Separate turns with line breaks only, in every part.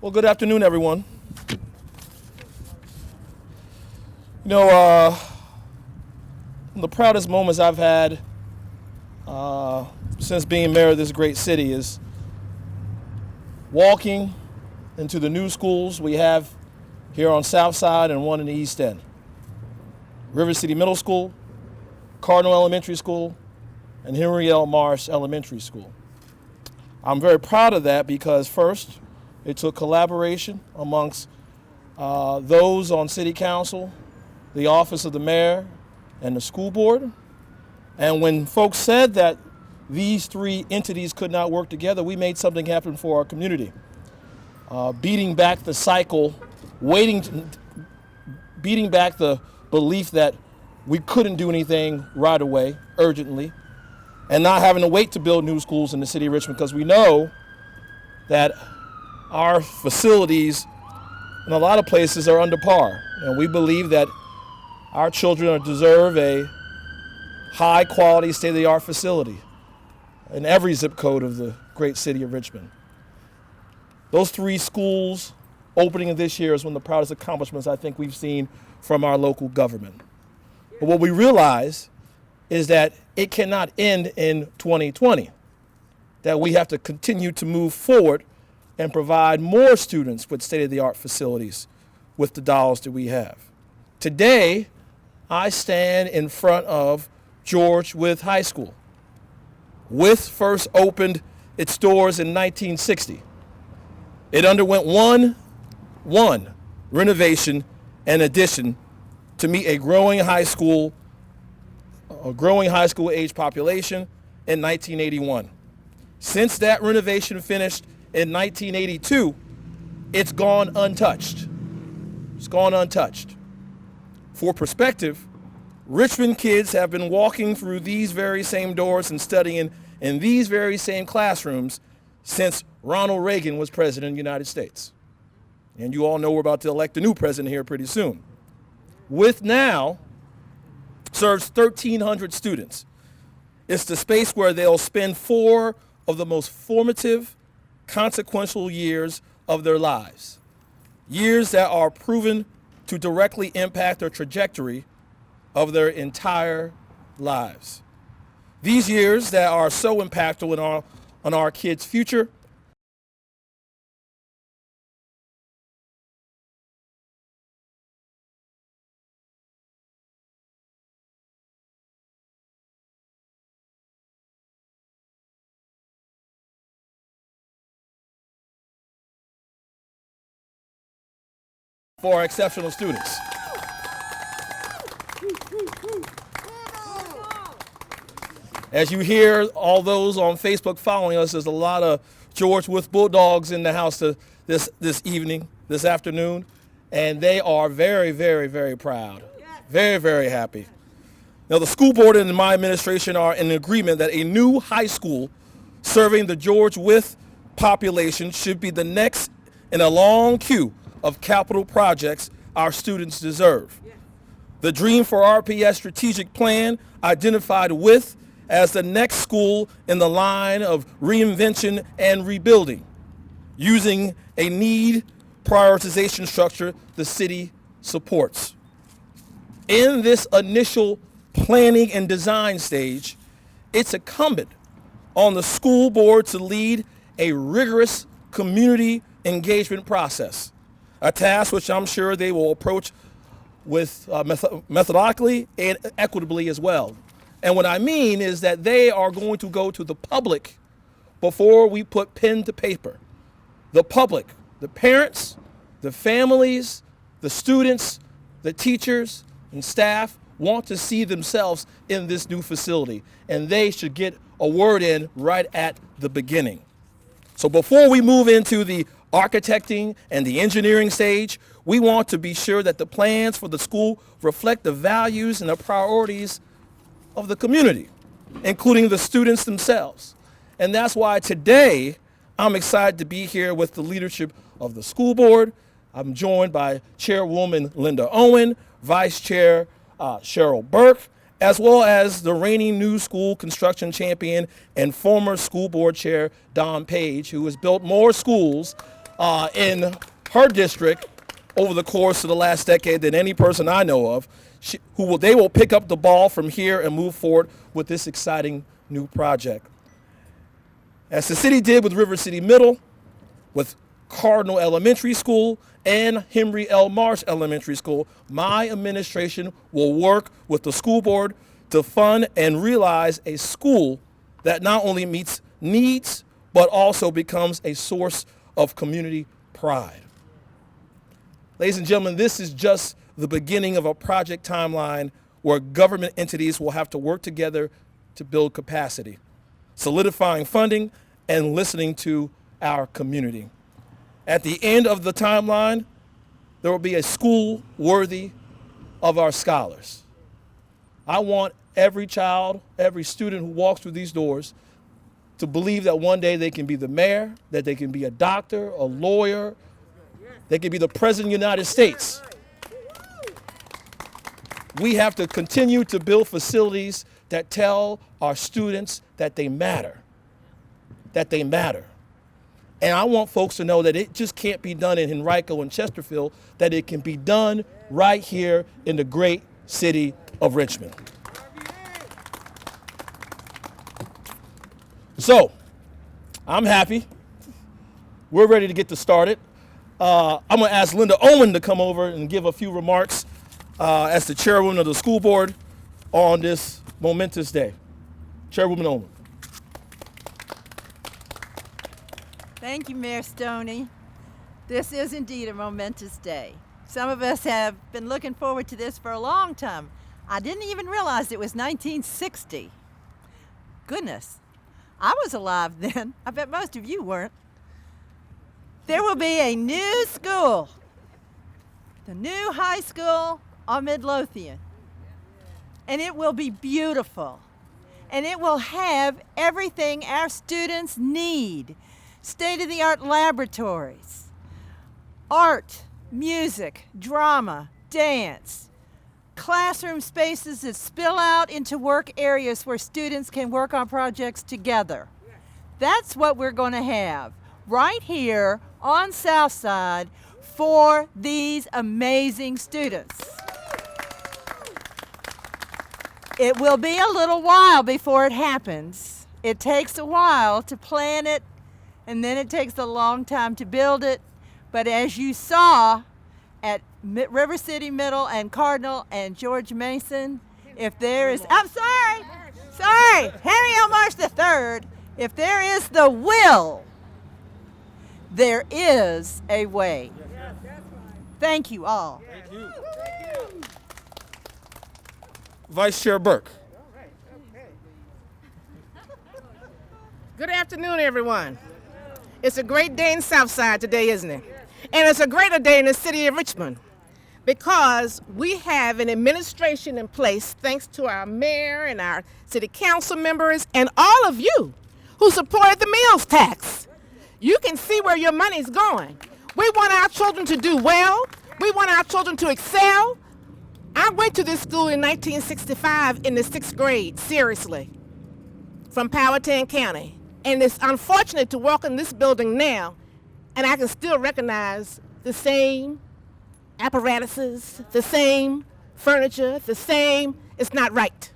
Well, good afternoon, everyone. You know, one of the proudest moments I've had since being mayor of this great city is walking into the new schools we have here on South Side and one in the East End. River City Middle School, Cardinal Elementary School, and Henry L. Marsh Elementary School. I'm very proud of that because first, it took collaboration amongst those on City Council, the Office of the Mayor, and the school board. And when folks said that these three entities could not work together, we made something happen for our community. Beating back the cycle, beating back the belief that we couldn't do anything right away, urgently, and not having to wait to build new schools in the city of Richmond, because we know that our facilities in a lot of places are under par, and we believe that our children deserve a high quality, state-of-the-art facility in every zip code of the great city of Richmond. Those three schools opening this year is one of the proudest accomplishments I think we've seen from our local government. But what we realize is that it cannot end in 2020, that we have to continue to move forward and provide more students with state-of-the-art facilities with the dollars that we have. Today, I stand in front of George Wythe High School. Wythe first opened its doors in 1960. It underwent one renovation and addition to meet a growing high school age population in 1981. Since that renovation finished in 1982, it's gone untouched. It's gone untouched. For perspective, Richmond kids have been walking through these very same doors and studying in these very same classrooms since Ronald Reagan was president of the United States. And you all know we're about to elect a new president here pretty soon. Wythe now serves 1,300 students. It's the space where they'll spend 4 of the most formative, consequential years of their lives. Years that are proven to directly impact the trajectory of their entire lives. These years that are so impactful on our kids' future for our exceptional students. As you hear all those on Facebook following us, there's a lot of George Wythe Bulldogs in the house this afternoon, and they are very, very, very proud, very, very happy. Now, the school board and my administration are in agreement that a new high school serving the George Wythe population should be the next in a long queue of capital projects our students deserve. The Dream for RPS strategic plan identified Wythe as the next school in the line of reinvention and rebuilding, using a need prioritization structure the city supports. In this initial planning and design stage, it's incumbent on the school board to lead a rigorous community engagement process, a task which I'm sure they will approach with methodically and equitably as well. And what I mean is that they are going to go to the public before we put pen to paper. The public, the parents, the families, the students, the teachers, and staff want to see themselves in this new facility, and they should get a word in right at the beginning. So before we move into the architecting and the engineering stage, we want to be sure that the plans for the school reflect the values and the priorities of the community, including the students themselves. And that's why today I'm excited to be here with the leadership of the school board. I'm joined by Chairwoman Linda Owen, Vice Chair Cheryl Burke, as well as the reigning new school construction champion and former school board chair Don Page, who has built more schools in her district over the course of the last decade than any person I know of. They will pick up the ball from here and move forward with this exciting new project. As the city did with River City Middle, with Cardinal Elementary School, and Henry L. Marsh Elementary School, my administration will work with the school board to fund and realize a school that not only meets needs, but also becomes a source of community pride. Ladies and gentlemen, this is just the beginning of a project timeline where government entities will have to work together to build capacity, solidifying funding and listening to our community. At the end of the timeline, there will be a school worthy of our scholars. I want every child, every student who walks through these doors to believe that one day they can be the mayor, that they can be a doctor, a lawyer, they can be the president of the United States. We have to continue to build facilities that tell our students that they matter, that they matter. And I want folks to know that it just can't be done in Henrico and Chesterfield, that it can be done right here in the great city of Richmond. So, I'm happy. We're ready to get this started. I'm going to ask Linda Owen to come over and give a few remarks as the chairwoman of the school board on this momentous day. Chairwoman Owen.
Thank you, Mayor Stoney. This is indeed a momentous day. Some of us have been looking forward to this for a long time. I didn't even realize it was 1960. Goodness, I was alive then. I bet most of you weren't. There will be a new school, the new high school on Midlothian. And it will be beautiful. And it will have everything our students need. State-of-the-art laboratories, art, music, drama, dance, classroom spaces that spill out into work areas where students can work on projects together. That's what we're going to have right here on Southside for these amazing students. It will be a little while before it happens. It takes a while to plan it, and then it takes a long time to build it. But as you saw at River City Middle and Cardinal and George Mason, if there is, sorry, Henry L. Marsh III, if there is the will, there is a way. Thank you all.
Thank you. Vice Chair Burke.
Good afternoon, everyone. It's a great day in Southside today, isn't it? And it's a greater day in the city of Richmond because we have an administration in place thanks to our mayor and our city council members and all of you who supported the meals tax. You can see where your money's going. We want our children to do well. We want our children to excel. I went to this school in 1965 in the 6th grade, seriously, from Powhatan County. And it's unfortunate to walk in this building now, and I can still recognize the same apparatuses, the same furniture, it's not right.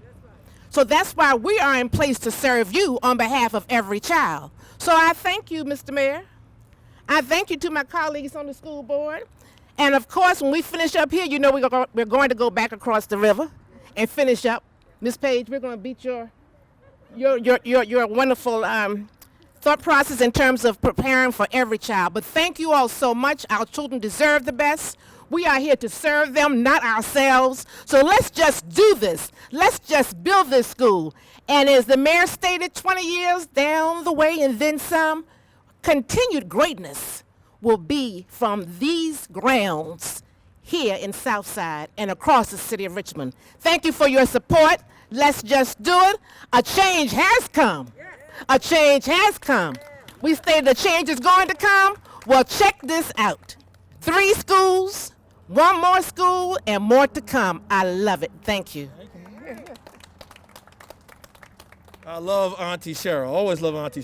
So that's why we are in place to serve you on behalf of every child. So I thank you, Mr. Mayor. I thank you to my colleagues on the school board. And of course, when we finish up here, you know we're going to go back across the river and finish up. Ms. Page, we're going to beat your wonderful thought process in terms of preparing for every child. But thank you all so much. Our children deserve the best. We are here to serve them, not ourselves. So let's just do this. Let's just build this school. And as the mayor stated, 20 years down the way and then some, continued greatness will be from these grounds here in Southside and across the city of Richmond. Thank you for your support. Let's just do it. A change has come. A change has come. We stated a change is going to come. Well, check this out. 3 schools, 1 more school, and more to come. I love it. Thank you.
I love Auntie Cheryl. Always love Auntie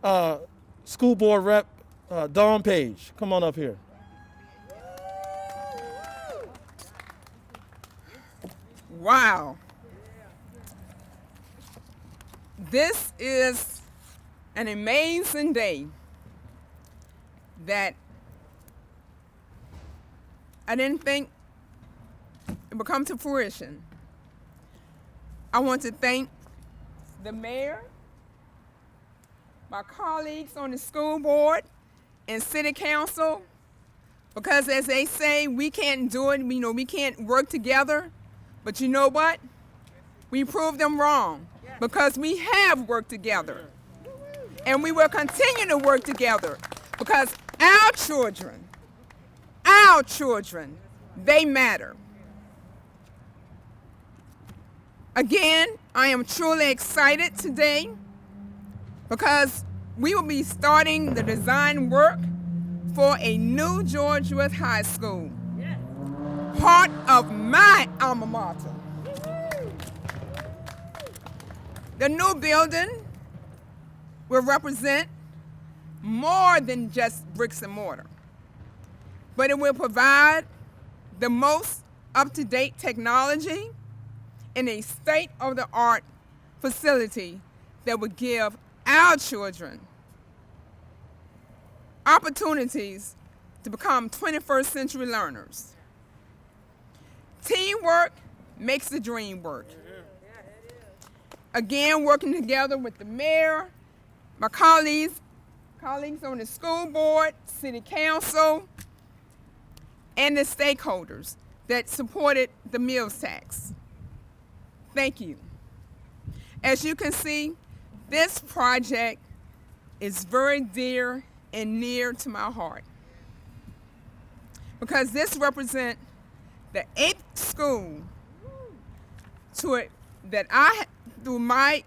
Cheryl. School board rep Dawn Page, come on up here.
Wow. This is an amazing day that I didn't think it would come to fruition. I want to thank the mayor, my colleagues on the school board and city council, because as they say, we can't do it, we can't work together, but you know what? We proved them wrong because we have worked together. And we will continue to work together because our children, they matter. Again, I am truly excited today because we will be starting the design work for a new George Wythe High School, part of my alma mater. The new building will represent more than just bricks and mortar, but it will provide the most up-to-date technology in a state-of-the-art facility that will give our children opportunities to become 21st century learners. Teamwork makes the dream work. Again, working together with the mayor, my colleagues on the school board, city council, and the stakeholders that supported the meals tax. Thank you. As you can see, this project is very dear and near to my heart because this represents the 8th school that I, through my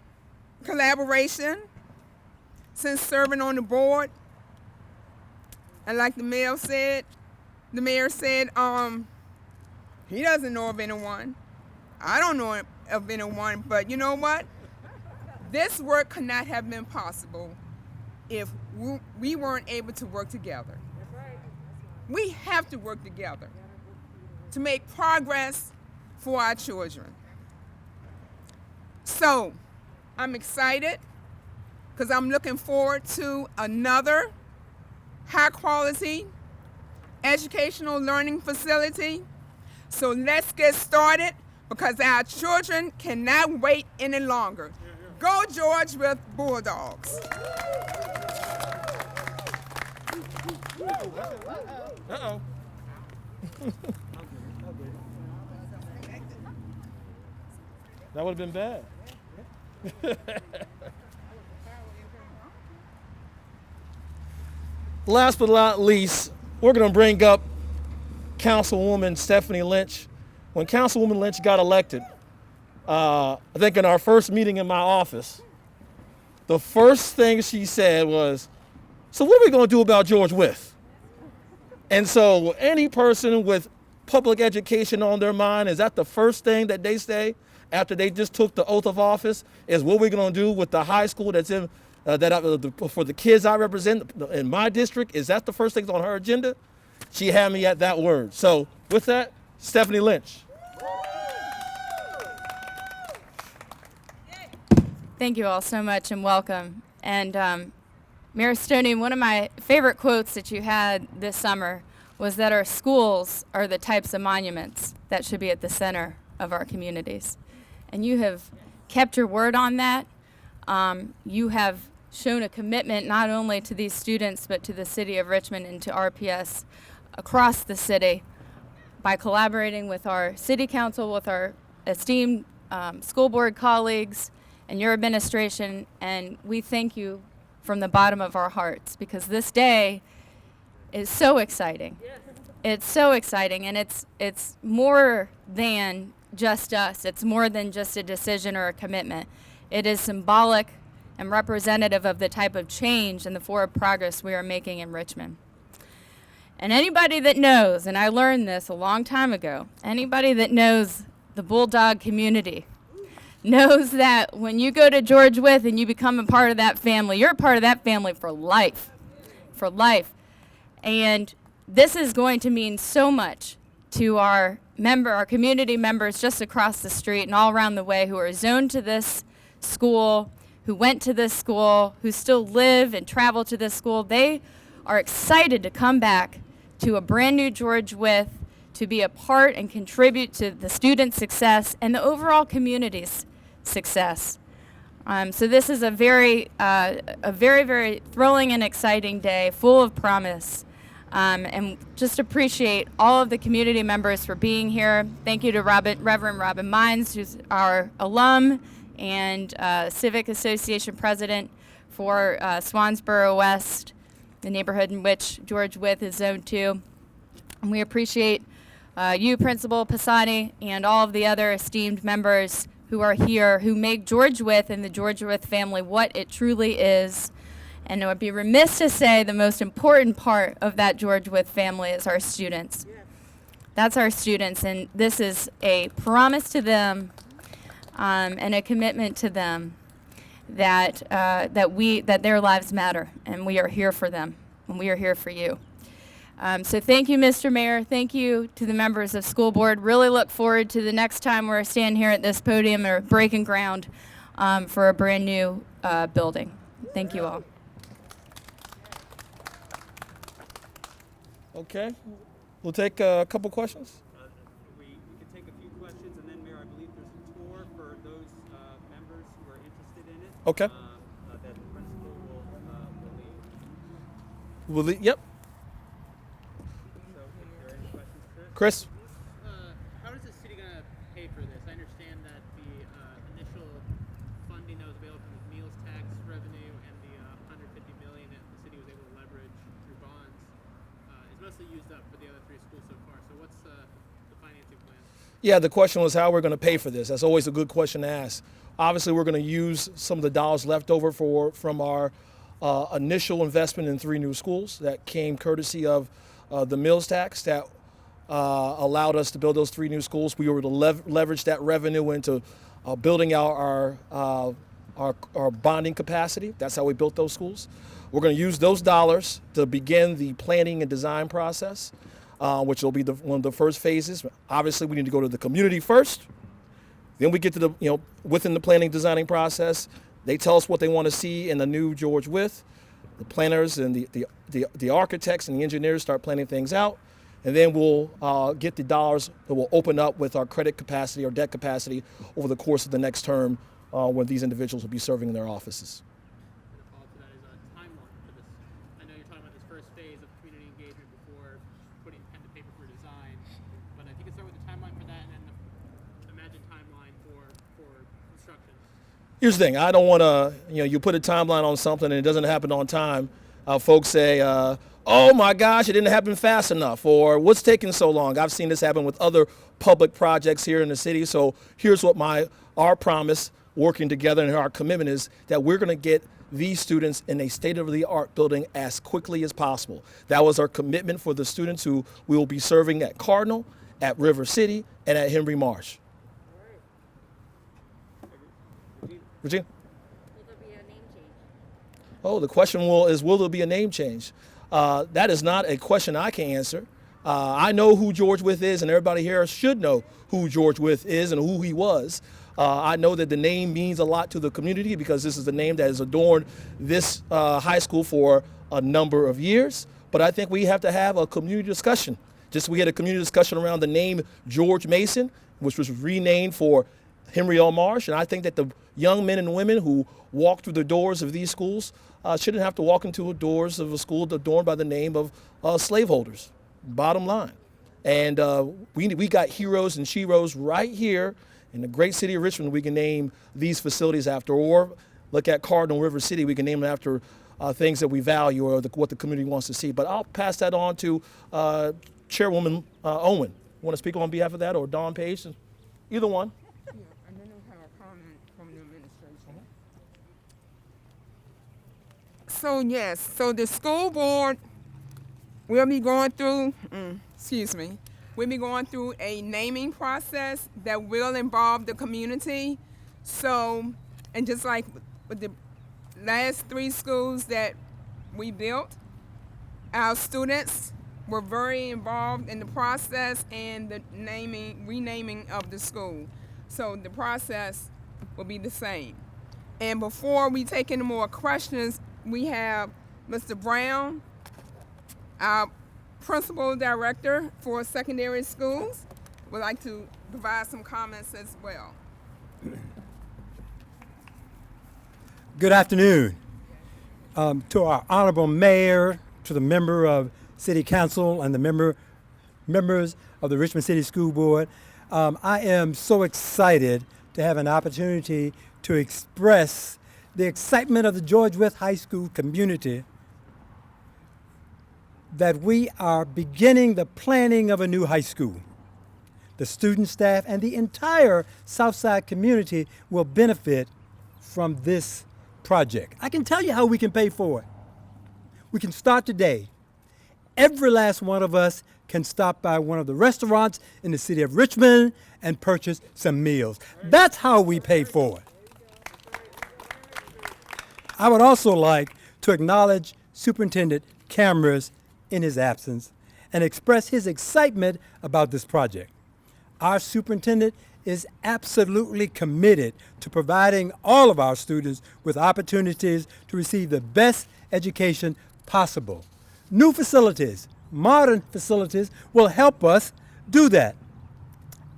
collaboration since serving on the board, and like the mayor said, he doesn't know of anyone. I don't know of anyone, but you know what? This work could not have been possible if we weren't able to work together. We have to work together to make progress for our children. So, I'm excited because I'm looking forward to another high-quality educational learning facility. So let's get started because our children cannot wait any longer. Go George Wythe Bulldogs.
Uh-oh. That would have been bad. Last but not least, we're going to bring up Councilwoman Stephanie Lynch. When Councilwoman Lynch got elected, I think in our first meeting in my office, the first thing she said was, so what are we going to do about George Wythe? And so any person with public education on their mind, is that the first thing that they say after they just took the oath of office, is what we're going to do with the high school that's in for the kids I represent in my district? Is that the first thing on her agenda? She had me at that word. So with that, Stephanie Lynch.
Thank you all so much and welcome. And Mayor Stoney, one of my favorite quotes that you had this summer was that our schools are the types of monuments that should be at the center of our communities. And you have kept your word on that. You have shown a commitment not only to these students but to the city of Richmond and to RPS across the city by collaborating with our city council, with our esteemed school board colleagues and your administration, and we thank you from the bottom of our hearts because this day is so exciting. Yes. It's so exciting, and it's more than just us. It's more than just a decision or a commitment. It is symbolic and representative of the type of change and the forward progress we are making in Richmond. And anybody that knows, and I learned this a long time ago, anybody that knows the Bulldog community knows that when you go to George Wythe and you become a part of that family, you're a part of that family for life. for life. And this is going to mean so much to our community members just across the street and all around the way who are zoned to this school, who went to this school, who still live and travel to this school. They are excited to come back to a brand new George Wythe, to be a part and contribute to the students' success and the overall community's success. So this is a very, very thrilling and exciting day, full of promise. And just appreciate all of the community members for being here. Thank you to Reverend Robin Mines, who's our alum and Civic Association president for Swansboro West, the neighborhood in which George Wythe is zoned to. And we appreciate you, Principal Pisani, and all of the other esteemed members who are here, who make George Wythe and the George Wythe family what it truly is. And it would be remiss to say the most important part of that George Wythe family is our students. That's our students, and this is a promise to them and a commitment to them that their lives matter, and we are here for them, and we are here for you. So thank you, Mr. Mayor. Thank you to the members of school board. Really look forward to the next time we're standing here at this podium or breaking ground for a brand new building. Thank you all.
Okay, we'll take a couple questions.
We can take a few questions, and then, Mayor, I believe there's a tour for those members who are interested in it.
Okay.
That the principal will lead.
Yep.
So, if there are any questions,
Chris?
How is the city going to pay for this? I understand that the initial funding that was available from the meals tax revenue and the $150 million that the city was able to leverage through bonds is mostly used up for the other three schools so far. So what's the financing plan?
Yeah, the question was how we're going to pay for this. That's always a good question to ask. Obviously, we're going to use some of the dollars left over from our initial investment in 3 new schools that came courtesy of the meals tax that allowed us to build those 3 new schools. We were to leverage that revenue into building out our bonding capacity. That's how we built those schools. We're going to use those dollars to begin the planning and design process, which will be one of the first phases. Obviously, we need to go to the community first. Then we get to within the planning designing process, they tell us what they want to see in the new George Wythe. The planners and the architects and the engineers start planning things out. And then we'll get the dollars that will open up with our credit capacity or debt capacity over the course of the next term when these individuals will be serving in their offices.
And a follow-up to that is a timeline for this. I know you're talking about this first phase of community engagement before putting pen to paper for design, but if you could start with the timeline for that and then the imagined timeline for construction.
Here's the thing. I don't want to, you put a timeline on something and it doesn't happen on time. Folks say, oh my gosh, it didn't happen fast enough, or what's taking so long? I've seen this happen with other public projects here in the city. So here's what our promise, working together, and our commitment is that we're going to get these students in a state-of-the-art building as quickly as possible. That was our commitment for the students who we will be serving at Cardinal, at River City, and at Henry Marsh. Regina?
Will there be a name change?
Oh, the question will there be a name change? That is not a question I can answer. I know who George Wythe is, and everybody here should know who George Wythe is and who he was. I know that the name means a lot to the community because this is the name that has adorned this high school for a number of years. But I think we have to have a community discussion. We had a community discussion around the name George Mason, which was renamed for Henry L. Marsh. And I think that the young men and women who walk through the doors of these schools shouldn't have to walk into the doors of a school adorned by the name of slaveholders, bottom line. And we got heroes and sheroes right here in the great city of Richmond we can name these facilities after, or look at Cardinal River City, we can name them after things that we value or what the community wants to see. But I'll pass that on to Chairwoman Owen. You want to speak on behalf of that, or Dawn Page? Either one.
Yeah, and then we have a comment from the administration. So yes, so the school board will be going through, we'll be going through a naming process that will involve the community. So, and just like with the last 3 schools that we built, Our students were very involved in the process and the renaming of the school. So the process will be the same. And before we take any more questions, we have Mr. Brown, our Principal Director for Secondary Schools, would like to provide some comments as well.
Good afternoon. To our honorable mayor, to the member of City Council and the members of the Richmond City School Board, I am so excited to have an opportunity to express the excitement of the George Wythe High School community that we are beginning the planning of a new high school. The student, staff, and the entire Southside community will benefit from this project. I can tell you how we can pay for it. We can start today. Every last one of us can stop by one of the restaurants in the city of Richmond and purchase some meals. That's how we pay for it. I would also like to acknowledge Superintendent Cameras in his absence and express his excitement about this project. Our superintendent is absolutely committed to providing all of our students with opportunities to receive the best education possible. New facilities, modern facilities, will help us do that.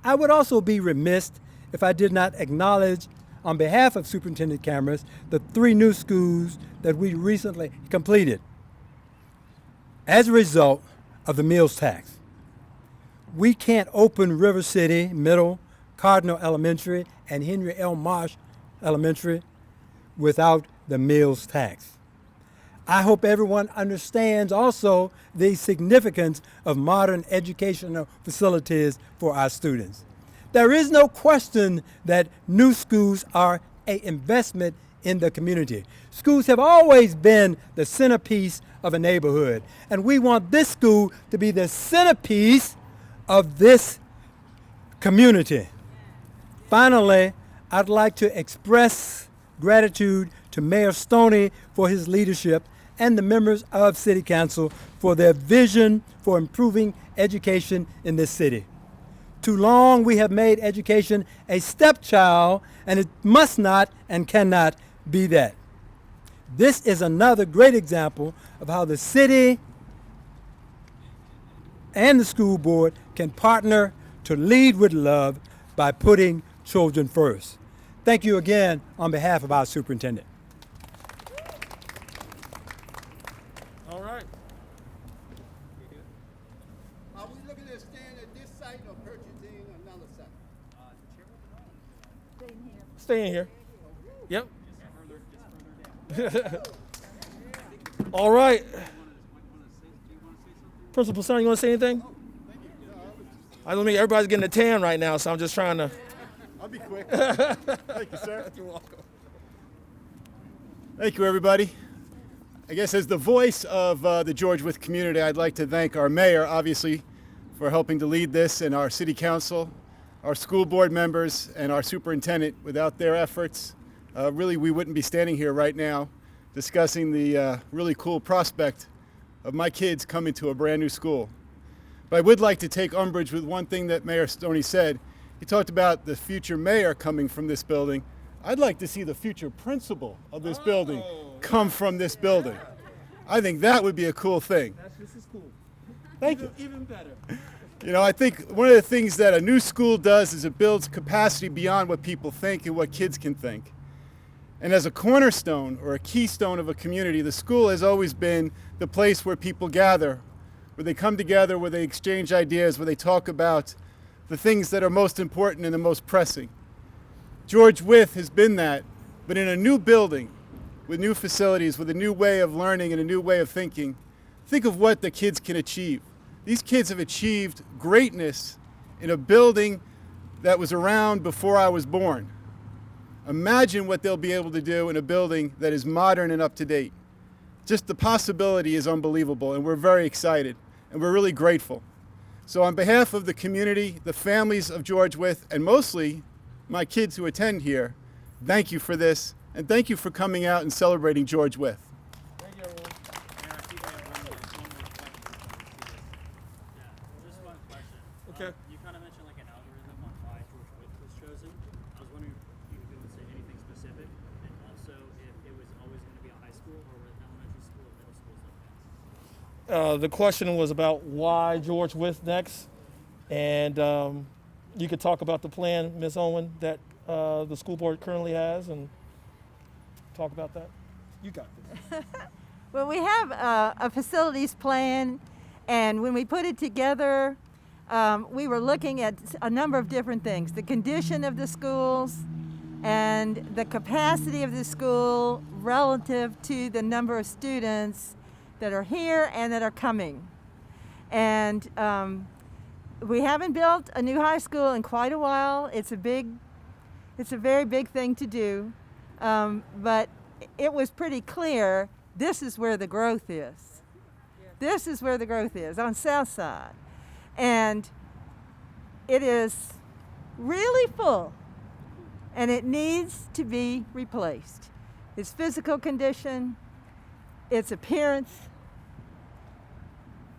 I would also be remiss if I did not acknowledge, on behalf of Superintendent Cameras, the 3 new schools that we recently completed. As a result of the meals tax, we can't open River City Middle, Cardinal Elementary, and Henry L. Marsh Elementary without the meals tax. I hope everyone understands also the significance of modern educational facilities for our students. There is no question that new schools are an investment in the community. Schools have always been the centerpiece of a neighborhood, and we want this school to be the centerpiece of this community. Finally, I'd like to express gratitude to Mayor Stoney for his leadership and the members of City Council for their vision for improving education in this city. Too long we have made education a stepchild, and it must not and cannot be that. This is another great example of how the city and the school board can partner to lead with love by putting children first. Thank you again on behalf of our superintendent.
All right.
Are we looking at staying at this site or purchasing another site?
Stay in here. Yep. All right. Principal Son, you want to say anything? I don't mean everybody's getting a tan right now, so I'm just trying to.
I'll be quick. Thank you, sir. You're welcome. Thank you, everybody. I guess as the voice of the George Wythe community, I'd like to thank our mayor, obviously, for helping to lead this, and our city council, our school board members, and our superintendent. Without their efforts, really we wouldn't be standing here right now discussing the really cool prospect of my kids coming to a brand new school. But I would like to take umbrage with one thing that Mayor Stoney said. He talked about the future mayor coming from this building. I'd like to see the future principal of this building come from this building. I think that would be a cool thing.
This is cool.
Thank you.
Even better.
You know, I think one of the things that a new school does is it builds capacity beyond what people think and what kids can think. And as a cornerstone or a keystone of a community, the school has always been the place where people gather, where they come together, where they exchange ideas, where they talk about the things that are most important and the most pressing. George Wythe has been that, but in a new building, with new facilities, with a new way of learning and a new way of thinking, think of what the kids can achieve. These kids have achieved greatness in a building that was around before I was born. Imagine what they'll be able to do in a building that is modern and up to date. Just the possibility is unbelievable, and we're very excited, and we're really grateful. So on behalf of the community, the families of George Wythe, and mostly my kids who attend here, thank you for this, and thank you for coming out and celebrating George Wythe.
Thank you, everyone.
Mayor, I see we have one more.
the question was about why George Wythe next, and you could talk about the plan, Ms. Owen, that the school board currently has, and talk about that. You got this.
Well, we have a facilities plan, and when we put it together, we were looking at a number of different things: the condition of the schools and the capacity of the school relative to the number of students that are here and that are coming. And we haven't built a new high school in quite a while. It's a very big thing to do, but it was pretty clear this is where the growth is. This is where the growth is, on South Side. And it is really full, and it needs to be replaced. Its physical condition, its appearance,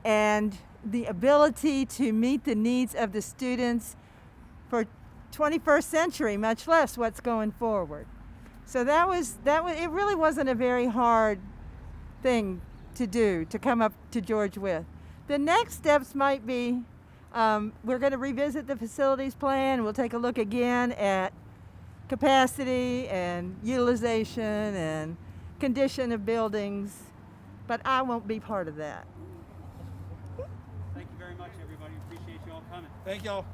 and the ability to meet the needs of the students for 21st century, much less what's going forward. So it really wasn't a very hard thing to do, to come up to George Wythe. The next steps might be, we're going to revisit the facilities plan. We'll take a look again at capacity and utilization and condition of buildings, but I won't be part of that.
Thank you very much, everybody. Appreciate you all coming.
Thank y'all.